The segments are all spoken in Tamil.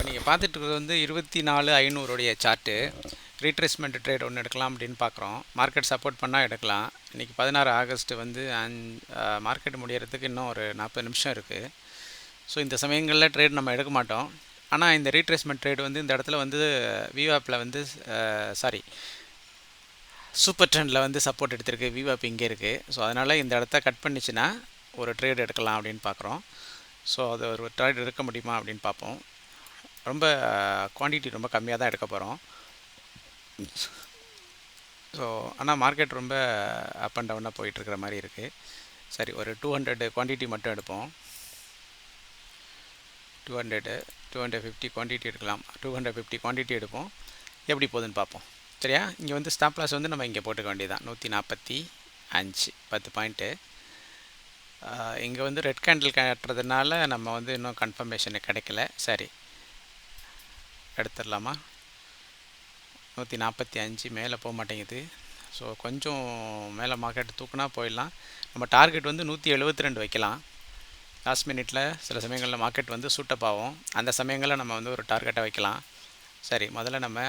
நீங்கள் பார்த்துட்டு இருக்கிறது வந்து 24,500 சார்ட்டு. ரீட்ரேஸ்மெண்ட் ட்ரேட் ஒன்று எடுக்கலாம் அப்படின்னு பார்க்குறோம். மார்க்கெட் சப்போர்ட் பண்ணால் எடுக்கலாம். இன்றைக்கி 16 ஆகஸ்ட் வந்து மார்க்கெட் முடியறதுக்கு இன்னும் ஒரு 40 நிமிஷம் இருக்குது. ஸோ இந்த சமயங்களில் ட்ரேட் நம்ம எடுக்க மாட்டோம். ஆனால் இந்த ரீட்ரேஸ்மெண்ட் ட்ரேட் வந்து இந்த இடத்துல வந்து விவாப்பில் வந்து சூப்பர் ட்ரெண்டில் வந்து சப்போர்ட் எடுத்திருக்கு. விவாப் இங்கே இருக்குது. ஸோ அதனால் இந்த இடத்த கட் பண்ணிச்சுன்னா ஒரு ட்ரேட் எடுக்கலாம் அப்படின்னு பார்க்குறோம். ஸோ அது ஒரு ட்ரேட் எடுக்க முடியுமா அப்படின்னு பார்ப்போம். ரொம்ப குவான்டிட்டி ரொம்ப கம்மியாக தான் எடுக்க போகிறோம். ஸோ ஆனால் மார்க்கெட் ரொம்ப அப் அண்ட் டவுனாக போயிட்டுருக்கிற மாதிரி இருக்குது. சரி, ஒரு 200 குவான்டிட்டி மட்டும் எடுப்போம். 250 குவான்டிட்டி எடுக்கலாம். 250 குவான்டிட்டி எடுப்போம். எப்படி போகுதுன்னு பார்ப்போம். சரியா? இங்கே வந்து ஸ்டாப் லாஸ் வந்து நம்ம இங்கே போட்டுக்க வேண்டியதான். 145 10 பாயிண்ட்டு. இங்கே வந்து ரெட் கேண்டில் காட்டுறதுனால நம்ம வந்து இன்னும் கன்ஃபர்மேஷன் கிடைக்கல. சரி, எடுத்துடலாமா? 145 மேலே போக மாட்டேங்குது. ஸோ கொஞ்சம் மேலே மார்க்கெட் தூக்குனா போயிடலாம். நம்ம டார்கெட் வந்து 172 வைக்கலாம். லாஸ்ட் மினிட்டில் சில சமயங்களில் மார்க்கெட் வந்து சூட்டப் ஆகும். அந்த சமயங்களில் நம்ம வந்து ஒரு டார்கெட்டை வைக்கலாம். சரி, முதல்ல நம்ம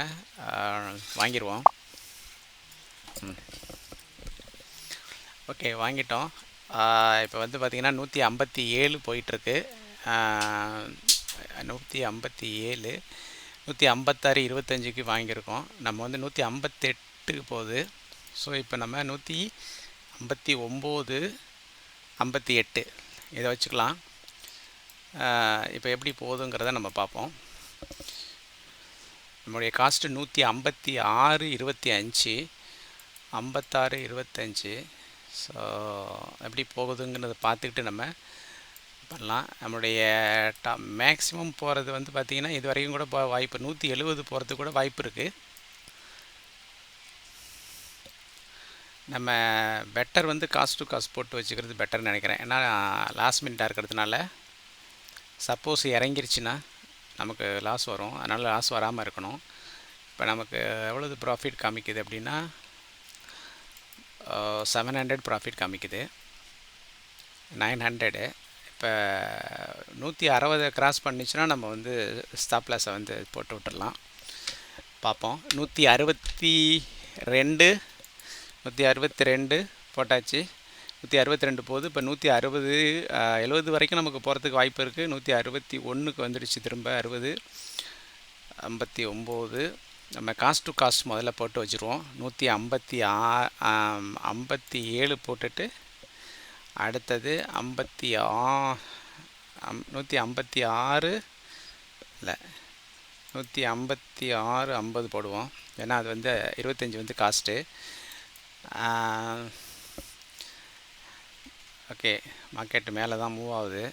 வாங்கிடுவோம். ஓகே, வாங்கிட்டோம். இப்போ வந்து பார்த்திங்கன்னா 157 போயிட்டுருக்கு. 157 156 25க்கு வாங்கியிருக்கோம். நம்ம வந்து 158க்கு போகுது. ஸோ இப்போ நம்ம 159 58 இதை வச்சுக்கலாம். இப்போ எப்படி போகுதுங்கிறத நம்ம பார்ப்போம். நம்முடைய காஸ்ட்டு 156 25 56 25. ஸோ எப்படி போகுதுங்கிறத பார்த்துக்கிட்டு நம்ம பண்ணலாம். நம்மளுடைய மேக்ஸிமம் போகிறது வந்து பார்த்திங்கன்னா இது வரைக்கும் கூட வாய்ப்பு 170 போகிறதுக்கு கூட வாய்ப்பு இருக்குது. நம்ம பெட்டர் வந்து காஸ்ட் டு காஸ்ட் போட்டு வச்சுக்கிறது பெட்டர்னு நினைக்கிறேன். ஏன்னா லாஸ்ட் மினிட்டாக இருக்கிறதுனால சப்போஸ் இறங்கிருச்சுன்னா நமக்கு லாஸ் வரும். அதனால் லாஸ் வராமல் இருக்கணும். இப்போ நமக்கு எவ்வளவு ப்ராஃபிட் காமிக்குது அப்படின்னா 700 ப்ராஃபிட் காமிக்குது. 900. இப்போ 160 கிராஸ் பண்ணிச்சுன்னா நம்ம வந்து ஸ்டாப் லாஸை வந்து போட்டு விட்டுடலாம். பார்ப்போம். 162 போட்டாச்சு. 162 போகுது. இப்போ 160 70 வரைக்கும் நமக்கு போகிறதுக்கு வாய்ப்பு இருக்குது. 161க்கு வந்துடுச்சு. திரும்ப 60 59. நம்ம காஸ்ட் டு காஸ்ட் முதல்ல போட்டு வச்சுருவோம். 157 போட்டுட்டு அடுத்தது 156 இல்லை 156 50 போடுவோம். ஏன்னா அது வந்து 25 வந்து காஸ்ட்டு. ஓகே, மார்க்கெட்டு மேலே தான் மூவ் ஆகுது.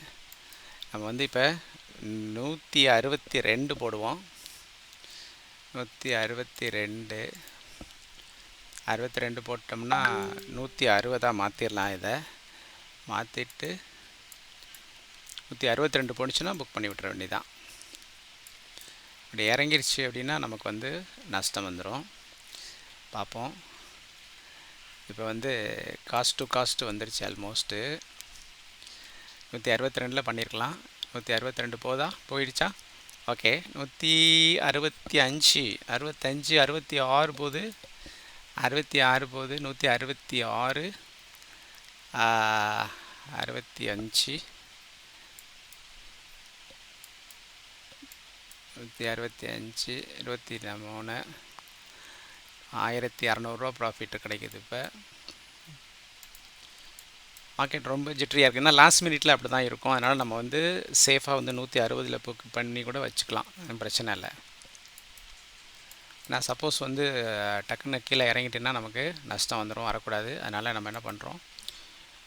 நம்ம வந்து இப்போ 162 போடுவோம். 162 போட்டோம்னா 160 மாற்றிடலாம். இதை மாற்றிட்டு 162 போணுச்சுன்னா புக் பண்ணி விட்டுற வேண்டியதான். இப்படி இறங்கிருச்சு அப்படின்னா நமக்கு வந்து நஷ்டம் வந்துடும். பார்ப்போம். இப்போ வந்து காஸ்ட் டு காஸ்ட் வந்துருச்சு. ஆல்மோஸ்ட்டு 162 பண்ணியிருக்கலாம். 162 போயிடுச்சா? ஓகே, 165 66 போகுது. 66 போகுது. 166 65 165 23 1200 ப்ராஃபிட் கிடைக்கிது. இப்போ மார்க்கெட் ரொம்ப ஜிட்ரியாக இருக்குது. ஏன்னா லாஸ்ட் மினிட்டில் அப்படி தான் இருக்கும். அதனால் நம்ம வந்து சேஃபாக வந்து 160 புக் பண்ணி கூட வச்சுக்கலாம். பிரச்சனை இல்லை. நான் சப்போஸ் வந்து டக்குன்னு கீழே இறங்கிட்டேன்னா நமக்கு நஷ்டம் வந்துடும். வரக்கூடாது. அதனால் நம்ம என்ன பண்ணுறோம்,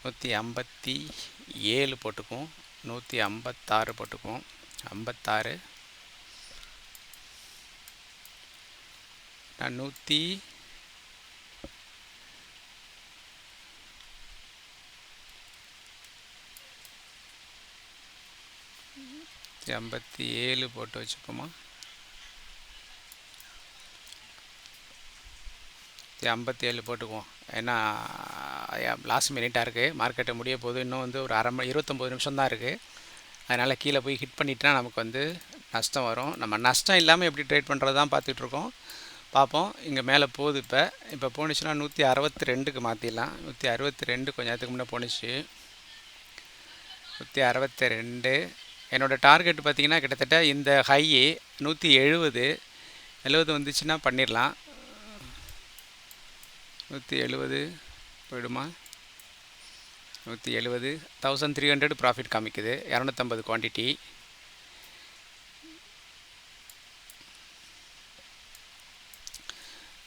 157 போட்டுக்குவோம். 156 போட்டுக்குவோம். 56 நான் 157 போட்டு வச்சுப்போமா. 57 போட்டுக்குவோம். ஏன்னா லாஸ்ட் மினிட்டாக இருக்குது. மார்க்கெட்டை முடிய போது இன்னும் வந்து ஒரு 29 நிமிஷம் தான் இருக்குது. அதனால் கீழே போய் ஹிட் பண்ணிட்டா நமக்கு வந்து நஷ்டம் வரும். நம்ம நஷ்டம் இல்லாமல் எப்படி ட்ரேட் பண்ணுறது தான் பார்த்துட்ருக்கோம். பார்ப்போம். இங்கே மேலே போகுது. இப்போ போணுச்சுன்னா 162க்கு மாற்றிடலாம். 162 கொஞ்சம் நேரத்துக்கு முன்னே போணுச்சு. 162. என்னோடய டார்கெட் பார்த்திங்கன்னா கிட்டத்தட்ட இந்த ஹை 170 வந்துச்சுன்னா பண்ணிடலாம். 170 போயிடுமா? 170 1300 ப்ராஃபிட் காமிக்குது. 250 குவான்டிட்டி.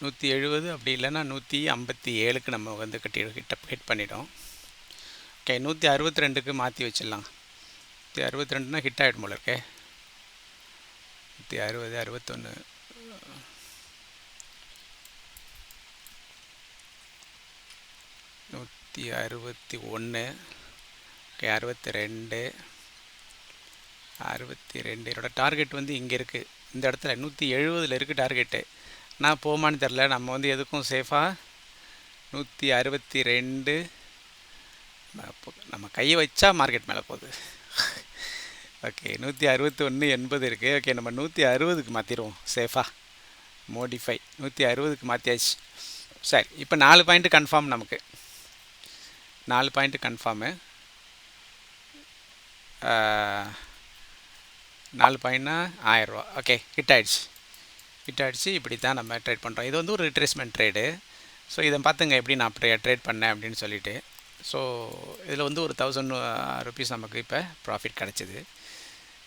170 அப்படி இல்லைன்னா 157க்கு நம்ம வந்து ஹிட் பண்ணிட்டோம். ஓகே, 162க்கு மாற்றி வச்சிடலாம். 162னா ஹிட் ஆகிடும் போல இருக்கே. 160 61 161. ஓகே, 62 என்னோடய டார்கெட் வந்து இங்கே இருக்குது. இந்த இடத்துல 170 இருக்குது டார்கெட்டு. நான் போமான்னு தெரில. நம்ம வந்து எதுக்கும் சேஃபாக 162 நம்ம கையை வச்சா மார்க்கெட் மேலே போகுது. ஓகே, 161.80 இருக்குது. ஓகே, நம்ம 160க்கு மாற்றிடுவோம் சேஃபாக. மோடிஃபை 160க்கு மாற்றியாச்சு. சரி, இப்போ 4 பாயிண்ட்டு கன்ஃபார்ம். நமக்கு 4 பாயிண்ட்டு கன்ஃபார்மு. 4 பாயிண்ட்னா 1000 ரூபா. ஓகே, ஹிட் ஆகிடுச்சு. இப்படி தான் நம்ம ட்ரேட் பண்ணுறோம். இது வந்து ஒரு ரிட்ரேஸ்மெண்ட் ட்ரேடு. ஸோ இதை பார்த்துங்க எப்படி நான் ட்ரேட் பண்ணேன் அப்படின்னு சொல்லிட்டு. ஸோ இதில் வந்து ஒரு 1000 ருபீஸ் நமக்கு இப்போ ப்ராஃபிட் கிடச்சிது.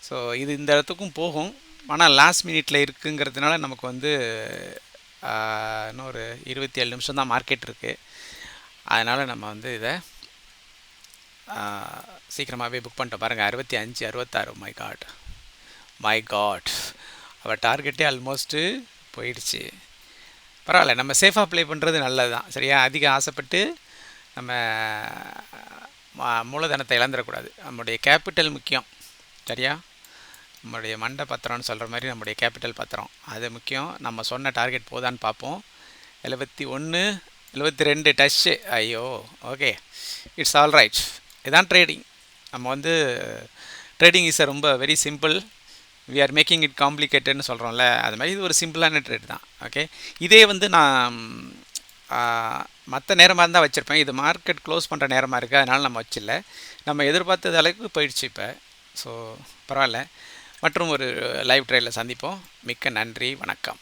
ஸோ இது இந்த இடத்துக்கும் போகும். ஆனால் லாஸ்ட் மினிட்ல இருக்குங்கிறதுனால நமக்கு வந்து இன்னும் ஒரு 27 நிமிஷம் தான் மார்க்கெட் இருக்குது. அதனால் நம்ம வந்து இதை சீக்கிரமாகவே புக் பண்ணிட்டோம். பாருங்கள், 65 66. மை காட் அவள் டார்கெட்டே ஆல்மோஸ்ட்டு போயிடுச்சு. பரவாயில்ல, நம்ம சேஃபாக ப்ளே பண்ணுறது நல்லது தான். சரியா? அதிக ஆசைப்பட்டு நம்ம மூலதனத்தை இழந்துடக்கூடாது. நம்முடைய கேபிட்டல் முக்கியம். சரியா? நம்முடைய மண்டை பத்திரம்னு சொல்கிற மாதிரி நம்முடைய கேபிட்டல் பத்திரம் அது முக்கியம். நம்ம சொன்ன டார்கெட் போதான்னு பார்ப்போம். 71 72 டச்சு. ஐயோ, ஓகே, இட்ஸ் ஆல் ரைட். இதுதான் ட்ரேடிங். நம்ம வந்து ட்ரேடிங் இஸ் ரொம்ப very simple. We are making it காம்ப்ளிகேட்டட்னு சொல்கிறோம்ல, அது மாதிரி இது ஒரு சிம்பிளான ட்ரேட் தான். ஓகே, இதே வந்து நான் மற்ற நேரமாக இருந்தால் வச்சுருப்பேன். இது மார்க்கெட் க்ளோஸ் பண்ணுற நேரமாக இருக்குது, அதனால் நம்ம வச்சிடல. நம்ம எதிர்பார்த்தது அளவுக்கு போயிடுச்சு இப்போ. ஸோ பரவாயில்ல. மற்றும் ஒரு லைவ் ட்ரேடில் சந்திப்போம். மிக்க நன்றி, வணக்கம்.